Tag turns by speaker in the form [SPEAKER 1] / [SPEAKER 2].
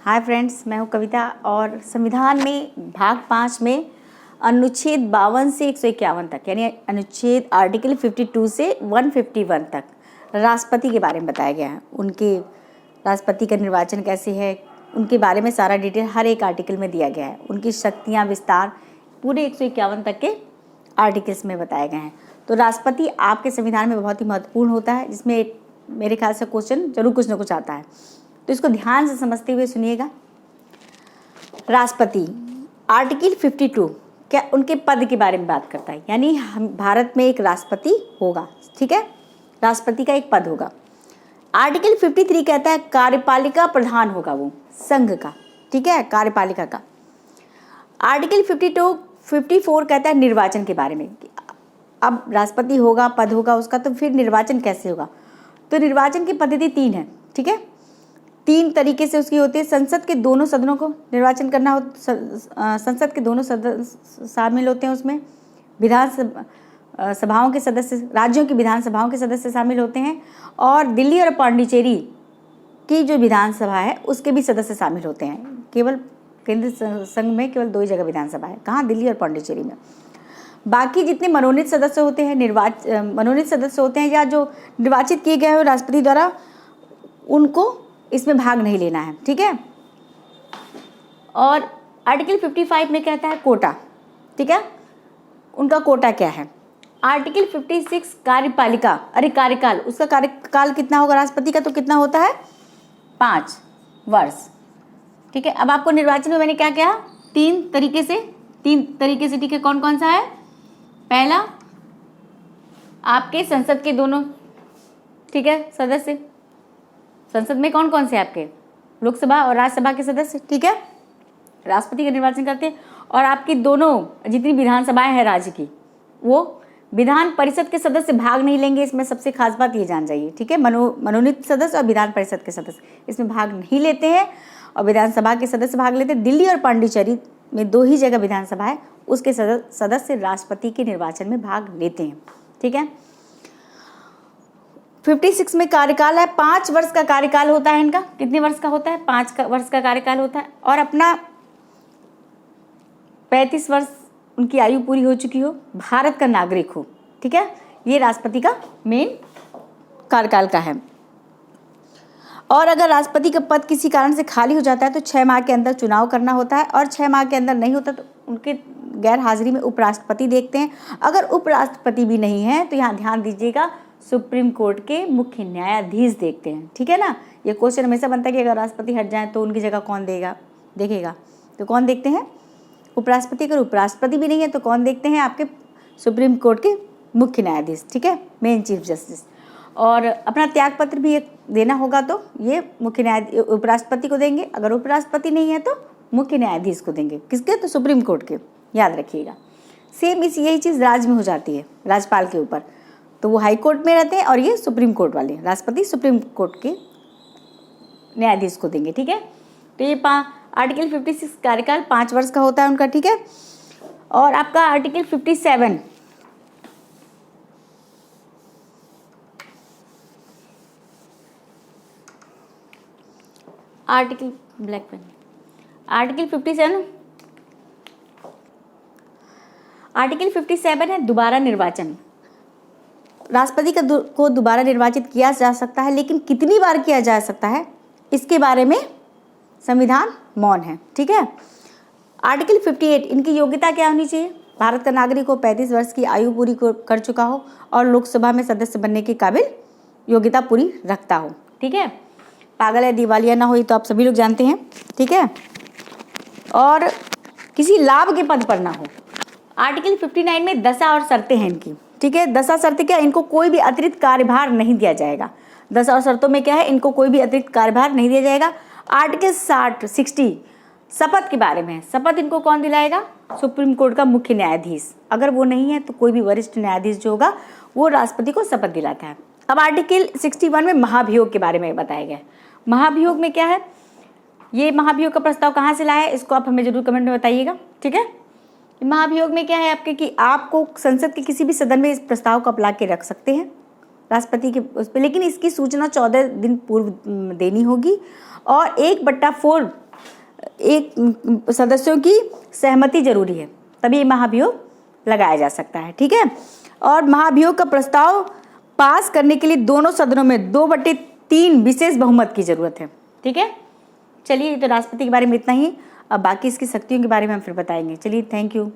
[SPEAKER 1] Hi friends, मैं हूं कविता और संविधान में भाग 5 में अनुच्छेद 52 से 151 तक यानी अनुच्छेद आर्टिकल 52 से 151 तक राष्ट्रपति के बारे में बताया गया है। उनके राष्ट्रपति का निर्वाचन कैसे है, उनके बारे में सारा डिटेल हर एक आर्टिकल में दिया गया है। उनकी शक्तियाँ विस्तार पूरे 151 तक के आर्टिकल्स में बताए गए हैं। तो राष्ट्रपति आपके संविधान में बहुत ही महत्वपूर्ण होता है, जिसमें मेरे ख्याल से क्वेश्चन जरूर कुछ ना कुछ आता है, तो इसको ध्यान से समझते हुए सुनिएगा। राष्ट्रपति आर्टिकल 52 क्या उनके पद के बारे में बात करता है, यानी हम भारत में एक राष्ट्रपति होगा, ठीक है, राष्ट्रपति का एक पद होगा। आर्टिकल 53 कहता है कार्यपालिका प्रधान होगा वो संघ का, ठीक है, कार्यपालिका का। आर्टिकल 54 कहता है निर्वाचन के बारे में। अब राष्ट्रपति होगा, पद होगा उसका, तो फिर निर्वाचन कैसे होगा? तो निर्वाचन की पद्धति 3 है, ठीक है, 3 तरीके से उसकी होती है। संसद के दोनों सदनों को निर्वाचन करना हो, संसद के दोनों सदस्य शामिल होते हैं उसमें। विधान सभाओं के सदस्य, राज्यों की विधानसभाओं के सदस्य शामिल होते हैं, और दिल्ली और पांडिचेरी की जो विधानसभा है उसके भी सदस्य शामिल होते हैं। केवल केंद्र संघ में केवल 2 ही जगह विधानसभा है, कहाँ? दिल्ली और पांडिचेरी में। बाकी जितने मनोनीत सदस्य होते हैं, मनोनीत सदस्य होते हैं या जो निर्वाचित किए गए हैं राष्ट्रपति द्वारा, उनको इसमें भाग नहीं लेना है, ठीक है। और आर्टिकल 55 में कहता है कोटा, ठीक है, उनका कोटा क्या है। आर्टिकल 56 कार्यपालिका, अरे कार्यकाल, उसका कार्यकाल कितना होगा राष्ट्रपति का? तो कितना होता है? 5 वर्ष, ठीक है। अब आपको निर्वाचन में मैंने क्या कहा? 3 तरीके से, ठीक है। कौन कौन सा है? पहला, आपके संसद के दोनों, ठीक है, सदस्य। संसद में कौन कौन से आपके? लोकसभा और राज्यसभा के सदस्य, ठीक है, राष्ट्रपति का निर्वाचन करते हैं। और आपकी दोनों जितनी विधानसभाएं हैं राज्य की, वो विधान परिषद के सदस्य भाग नहीं लेंगे। इसमें सबसे खास बात ये जान जाइए, ठीक है। मनोनीत सदस्य और विधान परिषद के सदस्य इसमें भाग नहीं लेते हैं, और विधानसभा के सदस्य भाग लेते हैं। दिल्ली और पांडिचेरी में 2 ही जगह विधानसभा है, उसके सदस्य राष्ट्रपति के निर्वाचन में भाग लेते हैं, ठीक है। 56 में कार्यकाल है, 5 वर्ष का कार्यकाल होता है इनका। कितने वर्ष का होता है? 5 वर्ष का कार्यकाल होता है। और अपना 35 वर्ष उनकी आयु पूरी हो चुकी हो, भारत का नागरिक हो, ठीक है। ये राष्ट्रपति का मेन कार्यकाल का है। और अगर राष्ट्रपति का पद किसी कारण से खाली हो जाता है तो 6 माह के अंदर चुनाव करना होता है, और 6 माह के अंदर नहीं होता तो उनके गैर हाजिरी में उपराष्ट्रपति देखते हैं। अगर उपराष्ट्रपति भी नहीं है तो यहाँ ध्यान दीजिएगा, सुप्रीम कोर्ट के मुख्य न्यायाधीश देखते हैं, ठीक है ना। ये क्वेश्चन हमेशा बनता है कि अगर राष्ट्रपति हट जाए तो उनकी जगह कौन देखेगा? तो कौन देखते हैं? उपराष्ट्रपति। अगर उपराष्ट्रपति भी नहीं है तो कौन देखते हैं? आपके सुप्रीम कोर्ट के मुख्य न्यायाधीश, ठीक है, मेन चीफ जस्टिस। और अपना त्याग पत्र भी देना होगा तो ये मुख्य न्यायाधीश उपराष्ट्रपति को देंगे। अगर उपराष्ट्रपति नहीं है तो मुख्य न्यायाधीश को देंगे। किसके? तो सुप्रीम कोर्ट के, याद रखिएगा। सेम यही चीज़ राज्य में हो जाती है, राज्यपाल के ऊपर। तो वो हाई कोर्ट में रहते हैं और ये सुप्रीम कोर्ट वाले, राष्ट्रपति सुप्रीम कोर्ट के न्यायाधीश को देंगे, ठीक है। तो ये आर्टिकल 56 कार्यकाल 5 वर्ष का होता है उनका, ठीक है। और आपका आर्टिकल 57, आर्टिकल 57 है दोबारा निर्वाचन। राष्ट्रपति को दोबारा निर्वाचित किया जा सकता है, लेकिन कितनी बार किया जा सकता है इसके बारे में संविधान मौन है, ठीक है। आर्टिकल 58, इनकी योग्यता क्या होनी चाहिए? भारत का नागरिक हो, 35 वर्ष की आयु पूरी कर चुका हो, और लोकसभा में सदस्य बनने के काबिल योग्यता पूरी रखता हो, ठीक है। पागल या दिवालिया ना हो, ये तो आप सभी लोग जानते हैं, ठीक है। और किसी लाभ के पद पर ना हो। आर्टिकल 59 में दशा और शर्तें हैं इनकी, ठीक है। दशा शर्तें क्या? इनको कोई भी अतिरिक्त कार्यभार नहीं दिया जाएगा। दशा और शर्तों में क्या है? इनको कोई भी अतिरिक्त कार्यभार नहीं दिया जाएगा। आर्टिकल 60 शपथ के बारे में। शपथ इनको कौन दिलाएगा? सुप्रीम कोर्ट का मुख्य न्यायाधीश। अगर वो नहीं है तो कोई भी वरिष्ठ न्यायाधीश जो होगा वो राष्ट्रपति को शपथ दिलाता है। अब आर्टिकल 61 में महाभियोग के बारे में बताया गया है। महाभियोग में क्या है? ये महाभियोग का प्रस्ताव कहाँ से लाया है, इसको आप हमें जरूर कमेंट में बताइएगा, ठीक है। महाभियोग में क्या है आपके कि आपको संसद के किसी भी सदन में इस प्रस्ताव को आप ला के रख सकते हैं, राष्ट्रपति के उस पर, लेकिन इसकी सूचना 14 दिन पूर्व देनी होगी और 1/4 एक सदस्यों की सहमति जरूरी है, तभी ये महाभियोग लगाया जा सकता है। ठीक है, और महाभियोग का प्रस्ताव पास करने के लिए दोनों सदनों में 2/3 विशेष बहुमत की जरूरत है। ठीक है, चलिए तो राष्ट्रपति के बारे में इतना ही, अब बाकी इसकी शक्तियों के बारे में हम फिर बताएंगे। चलिए, थैंक यू।